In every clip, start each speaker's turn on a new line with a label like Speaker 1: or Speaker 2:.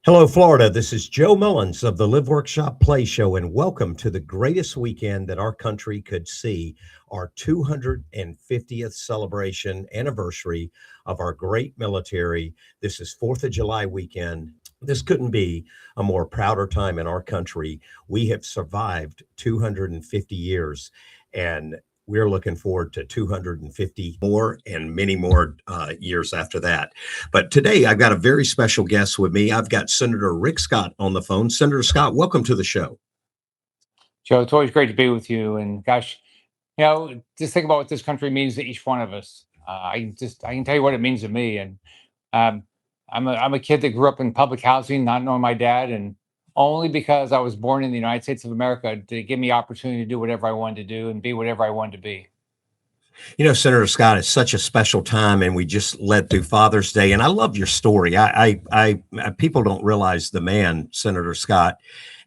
Speaker 1: Hello, Florida. This is Joe Mullins of the Live Workshop Play Show, and welcome to the greatest weekend that our country could see, our 250th celebration anniversary of our great military. This is 4th of July weekend. This couldn't be a more prouder time in our country. We have survived 250 years, and we're looking forward to 250 more and many more years after that. But today I've got a very special guest with me. I've got Senator Rick Scott on the phone. Senator Scott, welcome to the show.
Speaker 2: Joe, it's always great to be with you. And gosh, just think about what this country means to each one of us. I can tell you what it means to me. And um, I'm a kid that grew up in public housing, not knowing my dad, and only because I was born in the United States of America to give me opportunity to do whatever I wanted to do and be whatever I wanted to be.
Speaker 1: You know, Senator Scott, it's such a special time, and we just led through Father's Day, and I love your story. People don't realize the man, Senator Scott,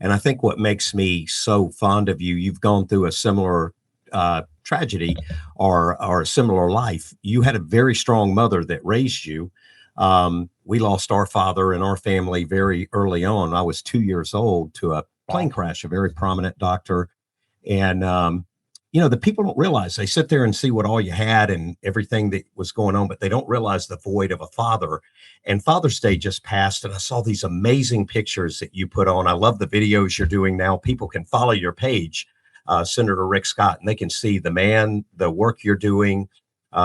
Speaker 1: and I think what makes me so fond of you, you've gone through a similar tragedy or a similar life. You had a very strong mother that raised you. We lost our father in our family very early on. I was 2 years old to a plane crash, a very prominent doctor, and the people don't realize. They sit there and see what all you had and everything that was going on, but they don't realize the void of a father. And Father's Day just passed, and I saw these amazing pictures that you put on. I love the videos you're doing now. People can follow your page, Senator Rick Scott, and they can see the work you're doing,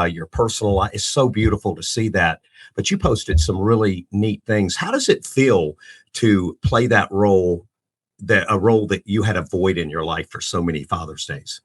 Speaker 1: your personal life. It's so beautiful to see that. But you posted some really neat things. How does it feel to play that role, a role that you had a void in your life for so many Father's Days?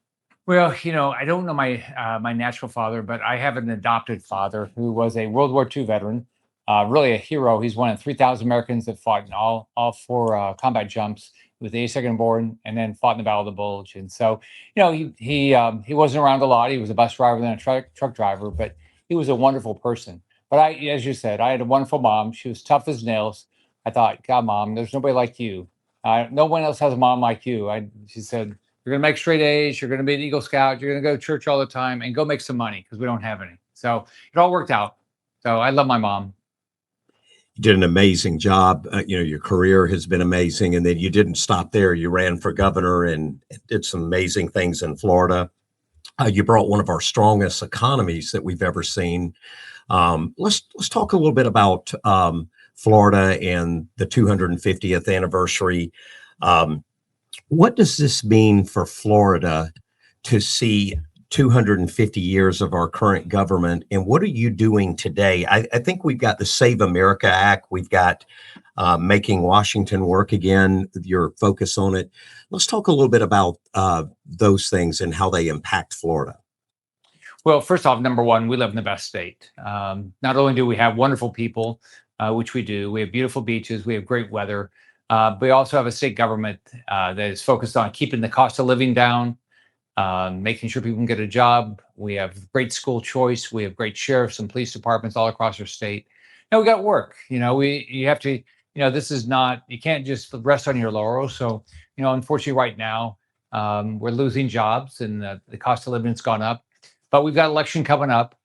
Speaker 2: Well, I don't know my natural father, but I have an adopted father who was a World War II veteran, really a hero. He's one of 3,000 Americans that fought in all four combat jumps. He was the 82nd born, and then fought in the Battle of the Bulge. And so, he wasn't around a lot. He was a bus driver, then a truck driver, but he was a wonderful person. But as you said, I had a wonderful mom. She was tough as nails. I thought, God, Mom, there's nobody like you. No one else has a mom like you. She said, you're going to make straight A's. You're going to be an Eagle Scout. You're going to go to church all the time and go make some money because we don't have any. So it all worked out. So I love my mom.
Speaker 1: You did an amazing job. Your career has been amazing. And then you didn't stop there. You ran for governor and did some amazing things in Florida. You brought one of our strongest economies that we've ever seen. Let's talk a little bit about Florida and the 250th anniversary. What does this mean for Florida to see 250 years of our current government? And what are you doing today? I think we've got the Save America Act. We've got making Washington work again, your focus on it. Let's talk a little bit about those things and how they impact Florida.
Speaker 2: Well, first off, number one, we live in the best state. Not only do we have wonderful people, which we do, we have beautiful beaches, we have great weather. But we also have a state government that is focused on keeping the cost of living down, making sure people can get a job. We have great school choice. We have great sheriffs and police departments all across our state. And we got work. You have to. This is not. You can't just rest on your laurels. So, unfortunately, right now we're losing jobs, and the cost of living has gone up. But we've got election coming up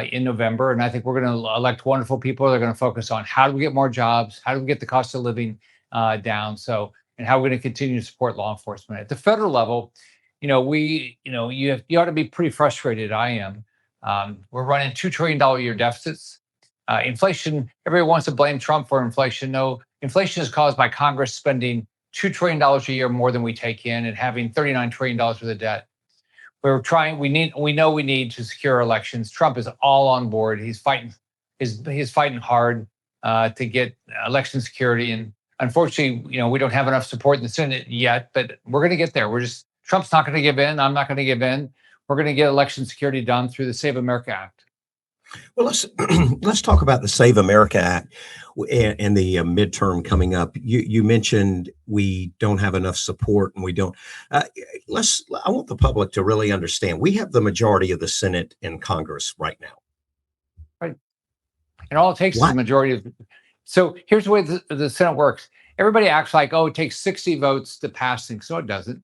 Speaker 2: in November, and I think we're going to elect wonderful people. They're going to focus on how do we get more jobs, how do we get the cost of living down. So, and how we're going to continue to support law enforcement at the federal level. You ought to be pretty frustrated. I am. We're running $2 trillion a year deficits. Inflation. Everybody wants to blame Trump for inflation. No, inflation is caused by Congress spending $2 trillion a year more than we take in and having $39 trillion worth of debt. We know we need to secure elections. Trump is all on board. He's fighting. He's fighting hard to get election security. And unfortunately, we don't have enough support in the Senate yet, but we're going to get there. Trump's not going to give in. I'm not going to give in. We're going to get election security done through the Save America Act.
Speaker 1: Well, let's talk about the Save America Act and the midterm coming up. You mentioned we don't have enough support, and we don't. I want the public to really understand. We have the majority of the Senate and Congress right now.
Speaker 2: Right, and all it takes is the majority of. So here's the way the Senate works. Everybody acts like, oh, it takes 60 votes to pass things. No, it doesn't.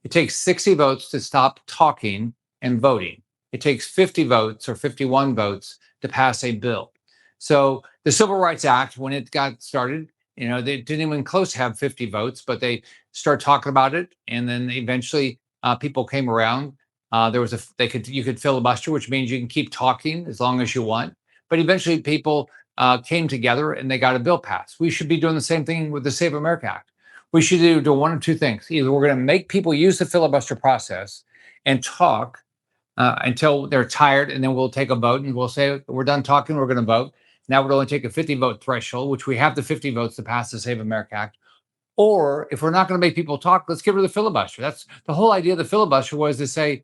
Speaker 2: It takes 60 votes to stop talking and voting. It takes 50 votes or 51 votes to pass a bill. So the Civil Rights Act, when it got started, They didn't even close to have 50 votes, but they started talking about it, and then eventually people came around. You could filibuster, which means you can keep talking as long as you want. But eventually, people came together and they got a bill passed. We should be doing the same thing with the Save America Act. We should do one of two things: either we're going to make people use the filibuster process and talk until they're tired, and then we'll take a vote and we'll say we're done talking. We're going to vote. Now we'll only take a 50 vote threshold, which we have the 50 votes to pass the Save America Act. Or if we're not going to make people talk, let's get rid of the filibuster. That's the whole idea of the filibuster, was to say,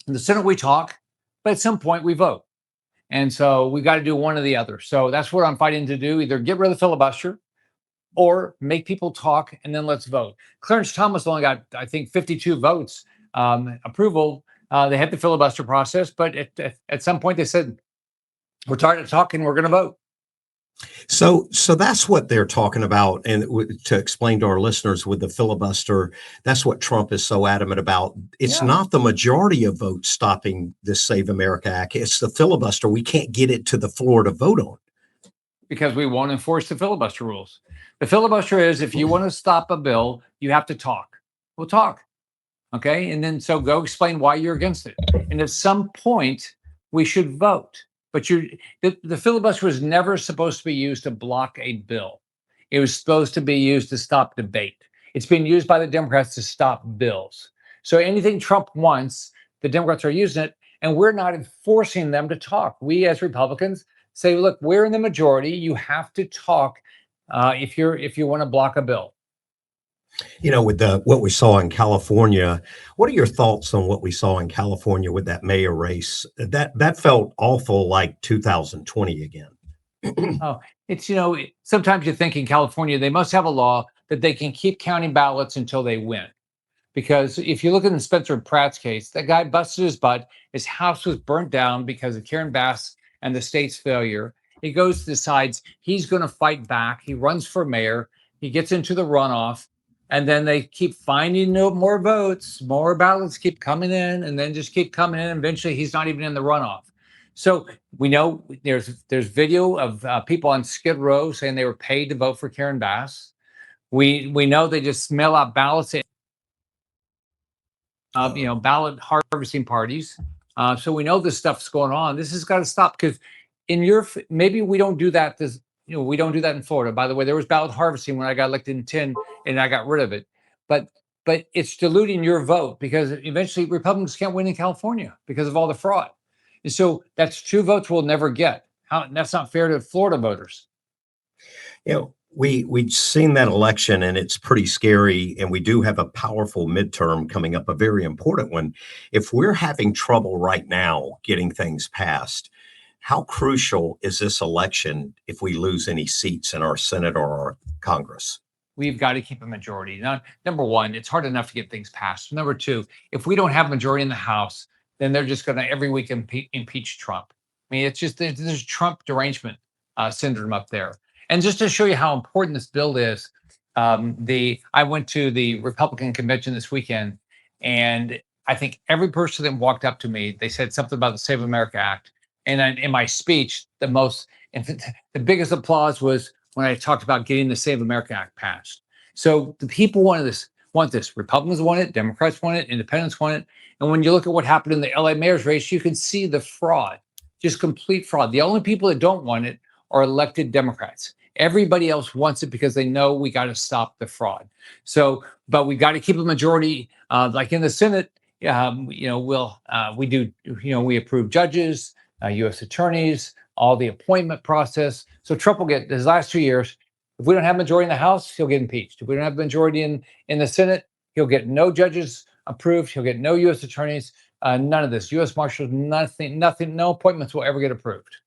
Speaker 2: in the Senate we talk, but at some point we vote. And so we got to do one or the other. So that's what I'm fighting to do: either get rid of the filibuster or make people talk, and then let's vote. Clarence Thomas only got, I think, 52 votes approval. They had the filibuster process, but at some point they said, we're tired of talking, we're going to vote.
Speaker 1: So that's what they're talking about. And to explain to our listeners, with the filibuster, that's what Trump is so adamant about. It's not the majority of votes stopping this Save America Act. It's the filibuster. We can't get it to the floor to vote on.
Speaker 2: Because we won't enforce the filibuster rules. The filibuster is, if you want to stop a bill, you have to talk. We'll talk. Okay. And then so go explain why you're against it. And at some point, we should vote. But the filibuster was never supposed to be used to block a bill. It was supposed to be used to stop debate. It's being used by the Democrats to stop bills. So anything Trump wants, the Democrats are using it, and we're not enforcing them to talk. We as Republicans say, look, we're in the majority. You have to talk if you want to block a bill.
Speaker 1: With what we saw in California, what are your thoughts on what we saw in California with that mayor race? That felt awful like 2020 again.
Speaker 2: Oh, it's, sometimes you think in California, they must have a law that they can keep counting ballots until they win. Because if you look at the Spencer Pratt's case, that guy busted his butt. His house was burnt down because of Karen Bass and the state's failure. He decides he's going to fight back. He runs for mayor. He gets into the runoff. And then they keep finding more votes, more ballots keep coming in, and then just keep coming in. Eventually, he's not even in the runoff. So we know there's video of people on Skid Row saying they were paid to vote for Karen Bass. We know they just mail out ballots, ballot harvesting parties. So we know this stuff's going on. This has got to stop, because maybe we don't do that. We don't do that in Florida. By the way, there was ballot harvesting when I got elected in 10, and I got rid of it. But it's diluting your vote, because eventually Republicans can't win in California because of all the fraud. And so that's 2 votes we'll never get. That's not fair to Florida voters.
Speaker 1: We've seen that election, and it's pretty scary. And we do have a powerful midterm coming up, a very important one. If we're having trouble right now getting things passed, how crucial is this election if we lose any seats in our Senate or our Congress?
Speaker 2: We've got to keep a majority. Now, number one, it's hard enough to get things passed. Number two, if we don't have a majority in the House, then they're just going to every week impeach Trump. I mean, it's just there's Trump derangement syndrome up there. And just to show you how important this bill is, I went to the Republican convention this weekend, and I think every person that walked up to me, they said something about the Save America Act. And in my speech, the biggest applause was when I talked about getting the Save America Act passed. So the people want this. Republicans want it, Democrats want it, independents want it. And when you look at what happened in the LA mayor's race, you can see the fraud, just complete fraud. The only people that don't want it are elected Democrats. Everybody else wants it because they know we got to stop the fraud. So, but we got to keep a majority. Like in the Senate, we approve judges, U.S. attorneys, all the appointment process. So Trump will get his last 2 years. If we don't have a majority in the House, he'll get impeached. If we don't have a majority in the Senate, he'll get no judges approved. He'll get no U.S. attorneys, none of this. U.S. Marshals, nothing, no appointments will ever get approved.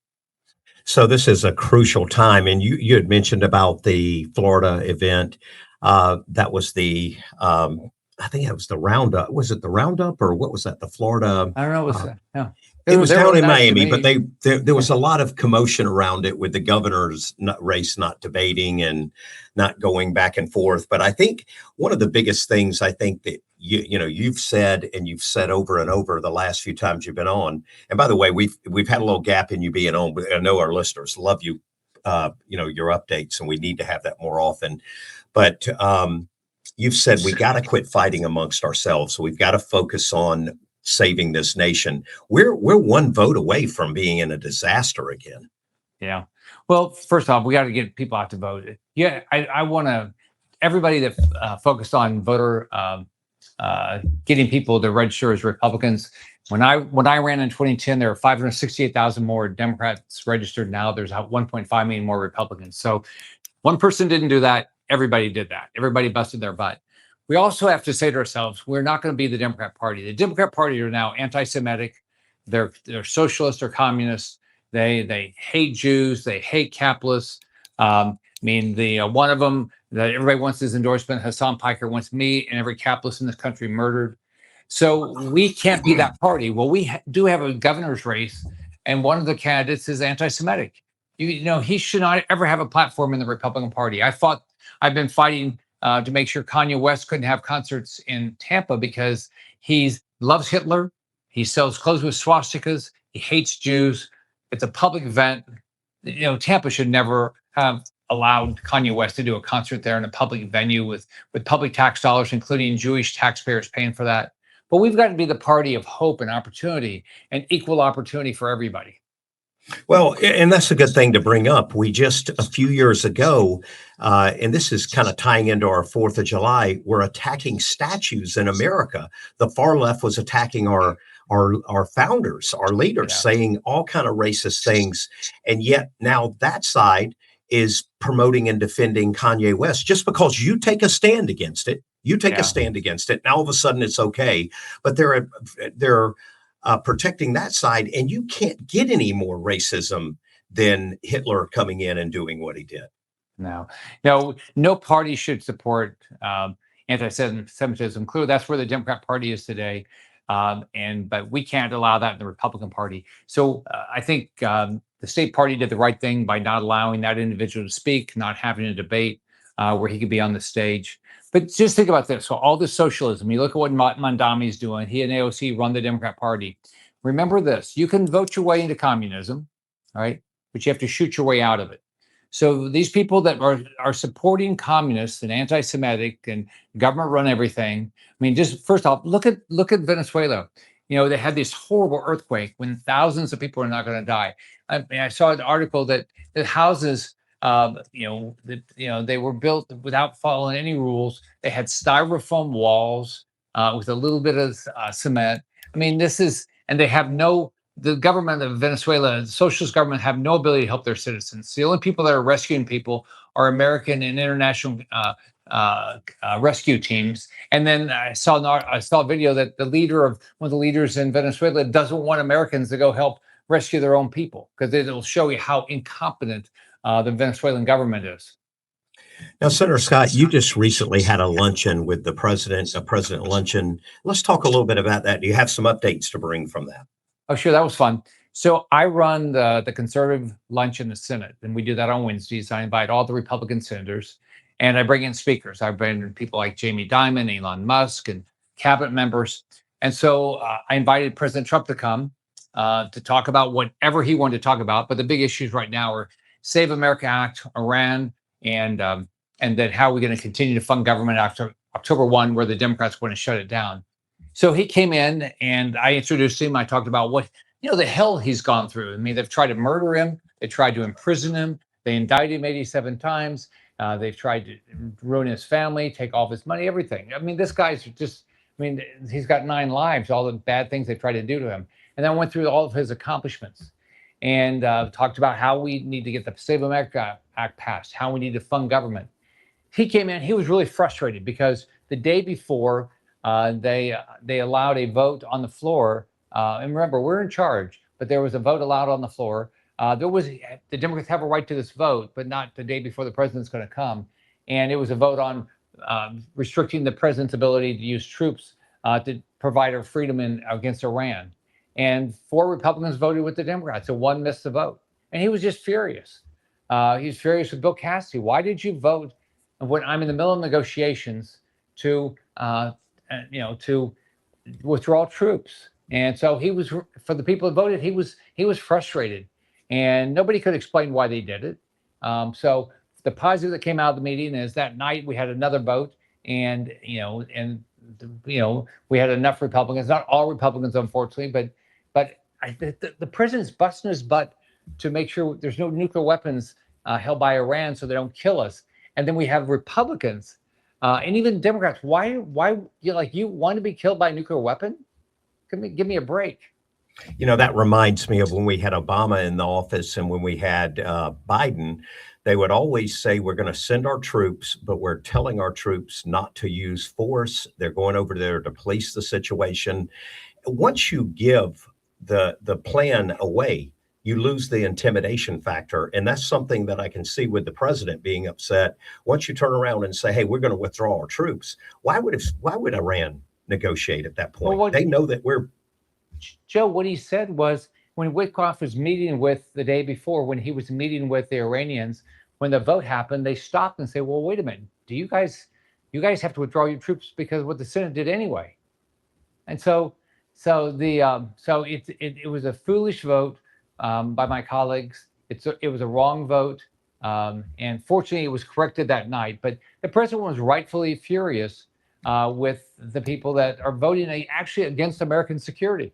Speaker 1: So this is a crucial time. And you had mentioned about the Florida event. That was I think it was the Roundup. Was it the Roundup, or what was that? The Florida?
Speaker 2: I don't know. What was that? Yeah.
Speaker 1: It was down in Miami, but there was a lot of commotion around it with the governor's race not debating and not going back and forth. But I think one of the biggest things I think that you've said, and you've said over and over the last few times you've been on. And by the way, we've had a little gap in you being on, but I know our listeners love you your updates, and we need to have that more often. But you've said we got to quit fighting amongst ourselves. So we've got to focus on saving this nation. We're one vote away from being in a disaster again.
Speaker 2: Yeah. Well, first off, we got to get people out to vote. Yeah, I want to everybody that focused on voter getting people to register as Republicans. When I ran in 2010, there were 568,000 more Democrats registered. Now there's 1.5 million more Republicans. So one person didn't do that. Everybody did that. Everybody busted their butt. We also have to say to ourselves, we're not going to be the Democrat Party. The Democrat Party are now anti-Semitic. They're socialists or communists. They hate Jews. They hate capitalists. I mean, the one of them that everybody wants his endorsement, Hassan Piker, wants me and every capitalist in this country murdered. So we can't be that party. Well, we do have a governor's race, and one of the candidates is anti-Semitic. You know, he should not ever have a platform in the Republican Party. I've been fighting to make sure Kanye West couldn't have concerts in Tampa because he loves Hitler. He sells clothes with swastikas. He hates Jews. It's a public event. You know, Tampa should never have allowed Kanye West to do a concert there in a public venue with public tax dollars, including Jewish taxpayers paying for that. But we've got to be the party of hope and opportunity and equal opportunity for everybody.
Speaker 1: Well, and that's a good thing to bring up. We just a few years ago, and this is kind of tying into our 4th of July, we're attacking statues in America. The far left was attacking our founders, our leaders, saying all kind of racist things. And yet now that side is promoting and defending Kanye West just because you take a stand against it. You take a stand against it. Now all of a sudden it's okay. But they're protecting that side, and you can't get any more racism than Hitler coming in and doing what he did.
Speaker 2: No party should support anti-Semitism. Clearly, that's where the Democrat Party is today, but we can't allow that in the Republican Party. So I think the state party did the right thing by not allowing that individual to speak, not having a debate where he could be on the stage. But just think about this. So all this socialism, you look at what Mondami's doing. He and AOC run the Democrat Party. Remember this, you can vote your way into communism, all right? But you have to shoot your way out of it. So these people that are supporting communists and anti-Semitic and government run everything. I mean, just first off, look at Venezuela. You know, they had this horrible earthquake when thousands of people are not going to die. I saw an article that houses they were built without following any rules. They had styrofoam walls with a little bit of cement. I mean, the government of Venezuela, the socialist government, have no ability to help their citizens. The only people that are rescuing people are American and international rescue teams. And then I saw a video that one of the leaders in Venezuela doesn't want Americans to go help rescue their own people because it'll show you how incompetent the Venezuelan government is.
Speaker 1: Now, Senator Scott, you just recently had a luncheon with the president, a president luncheon. Let's talk a little bit about that. Do you have some updates to bring from that?
Speaker 2: Oh, sure. That was fun. So I run the conservative lunch in the Senate, and we do that on Wednesdays. I invite all the Republican senators, and I bring in speakers. I bring in people like Jamie Dimon, Elon Musk, and cabinet members. And so I invited President Trump to come to talk about whatever he wanted to talk about. But the big issues right now are Save America Act, Iran, and then how we're going to continue to fund government after October 1, where the Democrats want to shut it down. So he came in and I introduced him. I talked about the hell he's gone through. I mean, they've tried to murder him. They tried to imprison him. They indicted him 87 times. They've tried to ruin his family, take all of his money, everything. I mean, this guy's he's got 9 lives, all the bad things they tried to do to him. And then I went through all of his accomplishments and talked about how we need to get the Save America Act passed, how we need to fund government. He came in, he was really frustrated because the day before they allowed a vote on the floor. And remember, we're in charge, but there was a vote allowed on the floor. The Democrats have a right to this vote, but not the day before the president's going to come. And it was a vote on restricting the president's ability to use troops to provide our freedom against Iran. And 4 Republicans voted with the Democrats, so 1 missed the vote. And he was just furious. He was furious with Bill Cassidy. Why did you vote when I'm in the middle of negotiations to withdraw troops? And so he was, for the people that voted, he was frustrated, and nobody could explain why they did it. So the positive that came out of the meeting is that night we had another vote, and we had enough Republicans, not all Republicans, unfortunately, but the president's busting his butt to make sure there's no nuclear weapons held by Iran, so they don't kill us. And then we have Republicans and even Democrats. Why you want to be killed by a nuclear weapon? Give me a break.
Speaker 1: That reminds me of when we had Obama in the office and when we had Biden. They would always say, we're going to send our troops, but we're telling our troops not to use force. They're going over there to police the situation. Once you give the plan away, you lose the intimidation factor. And that's something that I can see with the president being upset. Once you turn around and say, hey, we're going to withdraw our troops, why would Iran negotiate at that point?
Speaker 2: Well,
Speaker 1: they know that we're...
Speaker 2: Joe, what he said was, when Witkoff was meeting with the day before, when he was meeting with the Iranians, when the vote happened, they stopped and said, well, wait a minute, do you guys have to withdraw your troops because of what the Senate did anyway? And so it was a foolish vote by my colleagues. It was a wrong vote. And fortunately, it was corrected that night. But the president was rightfully furious with the people that are voting actually against American security.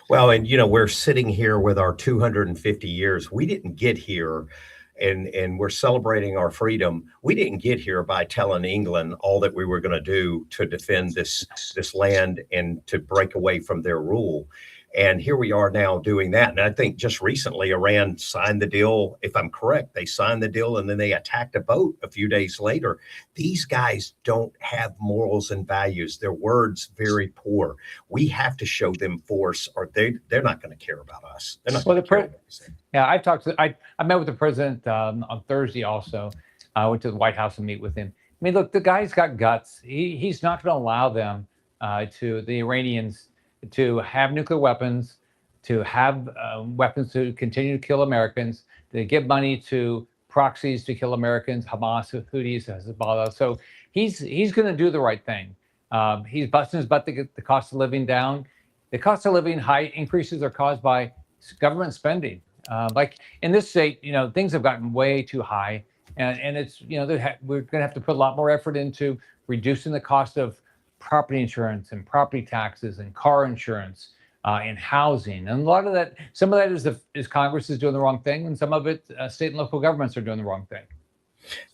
Speaker 1: Well, and we're sitting here with our 250 years. We didn't get here, and we're celebrating our freedom. We didn't get here by telling England all that we were going to do to defend this land and to break away from their rule. And here we are now doing that. And I think just recently Iran signed the deal. If I'm correct, they signed the deal and then they attacked a boat a few days later. These guys don't have morals and values. Their words very poor. We have to show them force, or they're not going to care about us. They're not going to care about us.
Speaker 2: Yeah, I met with the president on Thursday also. I went to the White House and meet with him. I mean, look, the guy's got guts. He's not going to allow them to the Iranians to have nuclear weapons, to have weapons to continue to kill Americans, to give money to proxies to kill Americans, Hamas, Houthis, Hezbollah. So he's going to do the right thing. He's busting his butt to get the cost of living down. The cost of living high increases are caused by government spending. Like in this state, things have gotten way too high, and it's we're going to have to put a lot more effort into reducing the cost of property insurance and property taxes and car insurance and housing. And a lot of that, some of that is Congress is doing the wrong thing, and some of it state and local governments are doing the wrong thing.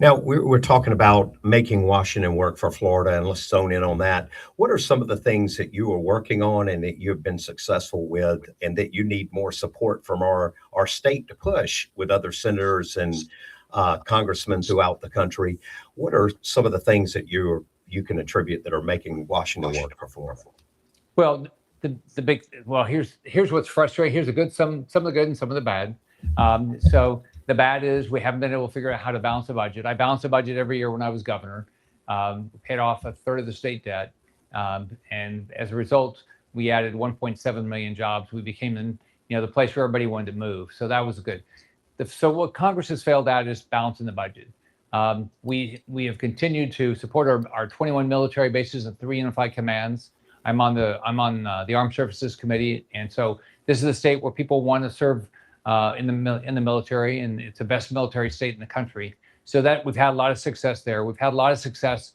Speaker 1: Now, we're talking about making Washington work for Florida, and let's zone in on that. What are some of the things that you are working on and that you've been successful with, and that you need more support from our state to push with other senators and congressmen throughout the country? What are some of the things that you can attribute that are making Washington work for Florida?
Speaker 2: Well, here's what's frustrating. Here's the good, some of the good and some of the bad. So the bad is we haven't been able to figure out how to balance the budget. I balanced the budget every year when I was governor, paid off a third of the state debt. And as a result, we added 1.7 million jobs. We became the place where everybody wanted to move. So that was good. So what Congress has failed at is balancing the budget. We have continued to support our 21 military bases and 3 unified commands. I'm on the Armed Services Committee, and so this is a state where people want to serve in the military, and it's the best military state in the country. So that we've had a lot of success there. We've had a lot of success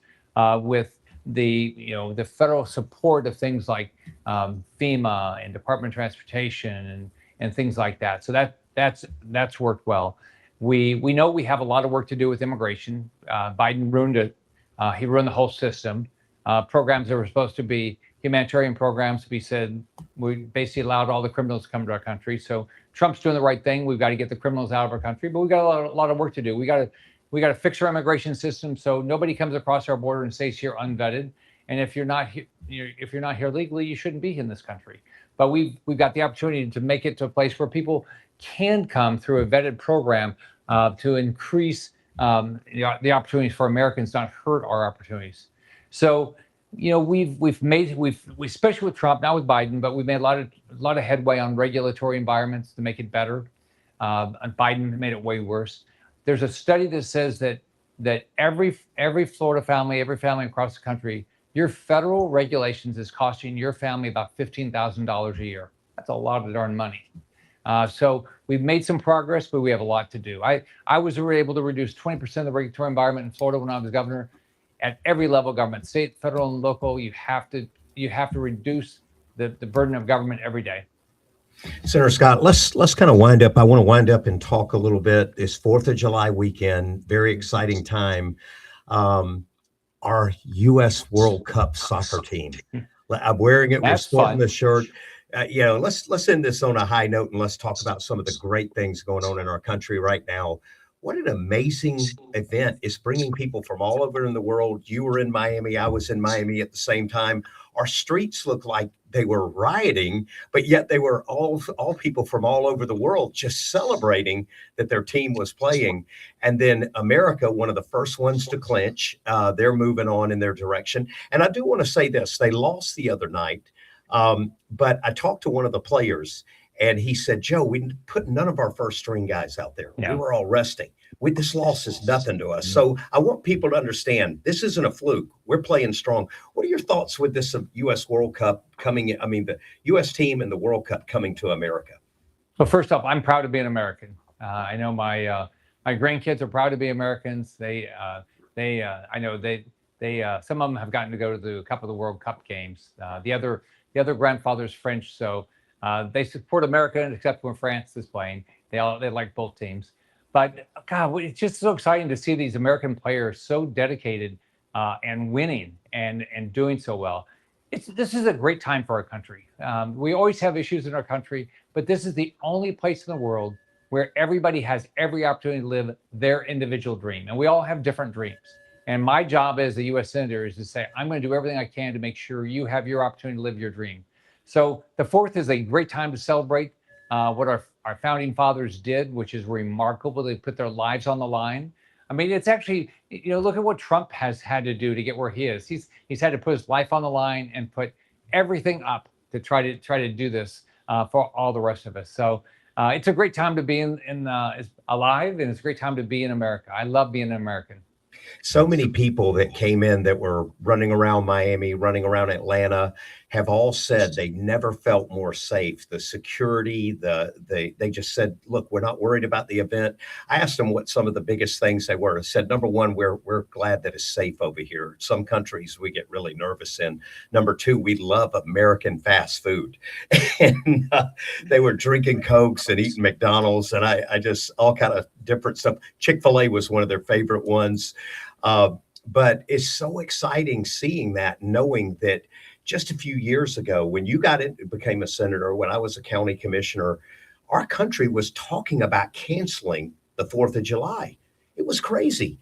Speaker 2: with the federal support of things like FEMA and Department of Transportation and things like that. So that's worked well. We know we have a lot of work to do with immigration. Biden ruined it. He ruined the whole system. Programs that were supposed to be humanitarian programs, we said we basically allowed all the criminals to come to our country. So Trump's doing the right thing. We've got to get the criminals out of our country, but we've got a lot of work to do. We got to fix our immigration system so nobody comes across our border and stays here unvetted. And if you're not here legally, you shouldn't be in this country. But we've got the opportunity to make it to a place where people can come through a vetted program to increase the opportunities for Americans, not hurt our opportunities. So, we've especially with Trump, not with Biden, but we've made a lot of headway on regulatory environments to make it better. And Biden made it way worse. There's a study that says that every Florida family, every family across the country, your federal regulations is costing your family about $15,000 a year. That's a lot of darn money. So we've made some progress, but we have a lot to do. I was able to reduce 20% of the regulatory environment in Florida when I was governor. At every level of government, state, federal, and local, you have to reduce the burden of government every day.
Speaker 1: Senator Scott, let's kind of wind up. I want to wind up and talk a little bit. This 4th of July weekend, very exciting time. Our U.S. World Cup soccer team. I'm wearing it.
Speaker 2: That's
Speaker 1: We're sporting
Speaker 2: fun.
Speaker 1: the shirt. Let's end this on a high note and let's talk about some of the great things going on in our country right now. What an amazing event. It's bringing people from all over in the world. You were in Miami. I was in Miami at the same time. Our streets looked like they were rioting, but yet they were all people from all over the world just celebrating that their team was playing. And then America, one of the first ones to clinch, they're moving on in their direction. And I do want to say this, they lost the other night, but I talked to one of the players and he said, Joe, we put none of our first string guys out there. Yeah. We were all resting. This loss is nothing to us. So I want people to understand this isn't a fluke. We're playing strong. What are your thoughts with this U.S. World Cup coming in? I mean, the U.S. team and the World Cup coming to America.
Speaker 2: Well, first off, I'm proud to be an American. I know my grandkids are proud to be Americans. I know they some of them have gotten to go to a couple of the World Cup games. The other grandfather's French, so they support America, except when France is playing. They like both teams. But God, it's just so exciting to see these American players so dedicated and winning and doing so well. This is a great time for our country. We always have issues in our country, but this is the only place in the world where everybody has every opportunity to live their individual dream. And we all have different dreams. And my job as a U.S. Senator is to say, I'm going to do everything I can to make sure you have your opportunity to live your dream. So the 4th is a great time to celebrate what our founding fathers did, which is remarkable. They put their lives on the line. I mean, it's actually, look at what Trump has had to do to get where he is. He's had to put his life on the line and put everything up to try to do this for all the rest of us. So it's a great time to be alive, and it's a great time to be in America. I love being an American.
Speaker 1: So many people that came in that were running around Miami, running around Atlanta, have all said they never felt more safe. The security, they just said, look, we're not worried about the event. I asked them what some of the biggest things they were. I said, number one, we're glad that it's safe over here. Some countries we get really nervous in. Number two, we love American fast food. And they were drinking Cokes and eating McDonald's, and I just all kind of different stuff. Chick-fil-A was one of their favorite ones. But it's so exciting seeing that, knowing that just a few years ago, when you became a senator, when I was a county commissioner, our country was talking about canceling the 4th of July. It was crazy.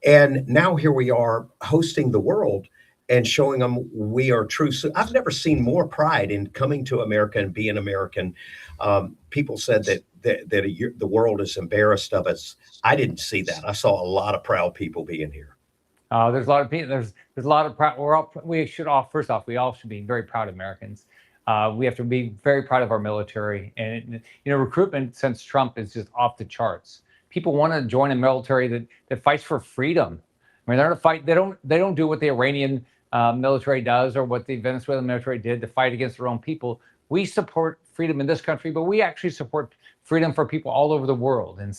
Speaker 1: And now here we are hosting the world and showing them we are true. So I've never seen more pride in coming to America and being American. People said that the world is embarrassed of us. I didn't see that. I saw a lot of proud people being here.
Speaker 2: There's a lot of people. There's a lot of proud. First off, we all should be very proud Americans. We have to be very proud of our military, and recruitment since Trump is just off the charts. People want to join a military that fights for freedom. I mean, they're not fight. They don't do what the Iranian military does or what the Venezuelan military did to fight against their own people. We support freedom in this country, but we actually support freedom for people all over the world, and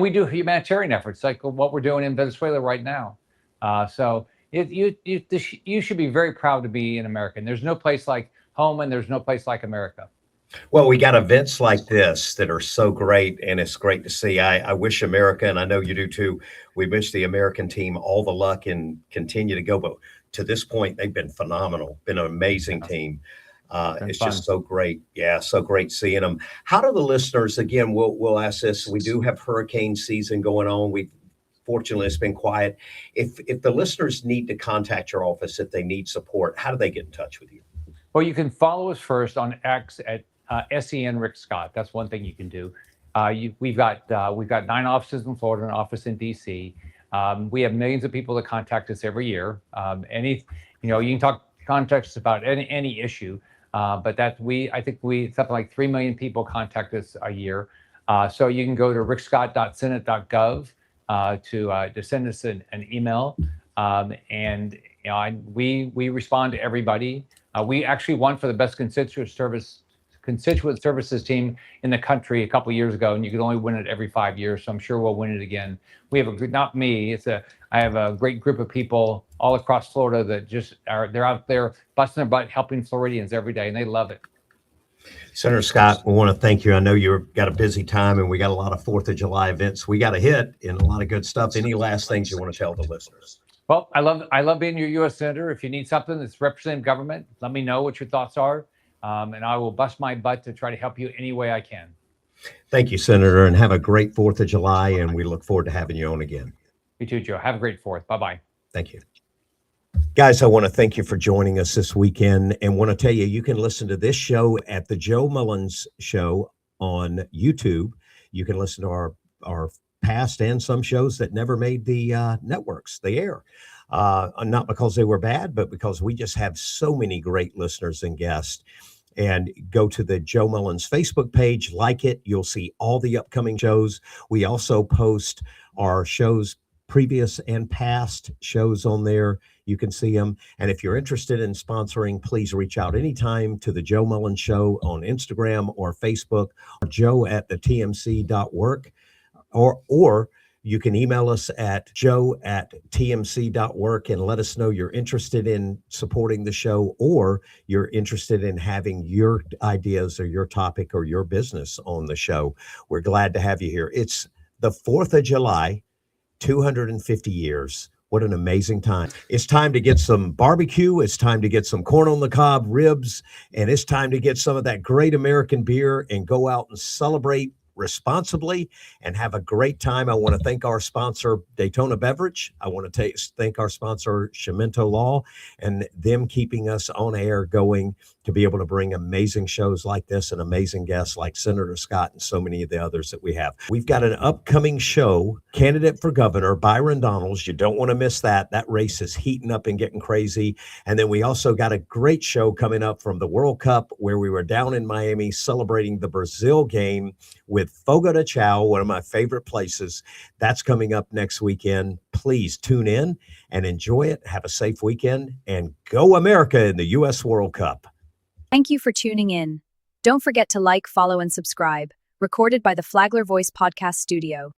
Speaker 2: we do humanitarian efforts like what we're doing in Venezuela right now. You should be very proud to be an American. There's no place like home, and there's no place like America.
Speaker 1: Well, we got events like this that are so great, and it's great to see. I wish America, and I know you do too, we wish the American team all the luck and continue to go. But to this point, they've been phenomenal, been an amazing team. It's fun. Just so great. Yeah, so great seeing them. How do the listeners, again, we'll ask this. We do have hurricane season going on. Fortunately, it's been quiet. If the listeners need to contact your office, if they need support, how do they get in touch with you?
Speaker 2: Well, you can follow us first on X at SEN Rick Scott. That's one thing you can do. We've got 9 offices in Florida, an office in DC. We have millions of people that contact us every year. You can contact us about any issue. But I think something like 3 million people contact us a year. So you can go to rickscott.senate.gov. To send us an email, we respond to everybody. We actually won for the best constituent service constituent services team in the country a couple of years ago, and you could only win it every 5 years. So I'm sure we'll win it again. We have not me. I have a great group of people all across Florida that they're out there busting their butt helping Floridians every day, and they love it.
Speaker 1: Senator Scott, we want to thank you. I know you've got a busy time and we got a lot of 4th of July events we got to hit and a lot of good stuff. Any last things you want to tell the listeners?
Speaker 2: Well, I love being your U.S. Senator. If you need something that's representative government, let me know what your thoughts are, and I will bust my butt to try to help you any way I can.
Speaker 1: Thank you, Senator, and have a great 4th of July, and we look forward to having you on again.
Speaker 2: You too, Joe. Have a great 4th. Bye-bye.
Speaker 1: Thank you. Guys, I want to thank you for joining us this weekend and want to tell you, you can listen to this show at the Joe Mullins Show on YouTube. You can listen to our past and some shows that never made the networks, the air. Not because they were bad, but because we just have so many great listeners and guests. And go to the Joe Mullins Facebook page, like it. You'll see all the upcoming shows. We also post our shows, previous and past shows on there. You can see them. And if you're interested in sponsoring, please reach out anytime to the Joe Mullins Show on Instagram or Facebook, or joe@thetmc.work, or you can email us at joe@tmc.work and let us know you're interested in supporting the show or you're interested in having your ideas or your topic or your business on the show. We're glad to have you here. It's the 4th of July, 250 years. What an amazing time. It's time to get some barbecue. It's time to get some corn on the cob ribs. And it's time to get some of that great American beer and go out and celebrate responsibly and have a great time. I want to thank our sponsor, Daytona Beverage. I want to thank our sponsor, Shimento Law, and them keeping us on air going to be able to bring amazing shows like this and amazing guests like Senator Scott and so many of the others that we have. We've got an upcoming show, candidate for governor, Byron Donalds. You don't want to miss that. That race is heating up and getting crazy. And then we also got a great show coming up from the World Cup where we were down in Miami celebrating the Brazil game with Fogo de Chão, one of my favorite places. That's coming up next weekend. Please tune in and enjoy it. Have a safe weekend and go America in the U.S. World Cup.
Speaker 3: Thank you for tuning in. Don't forget to like, follow, and subscribe. Recorded by the Flagler Voice Podcast Studio.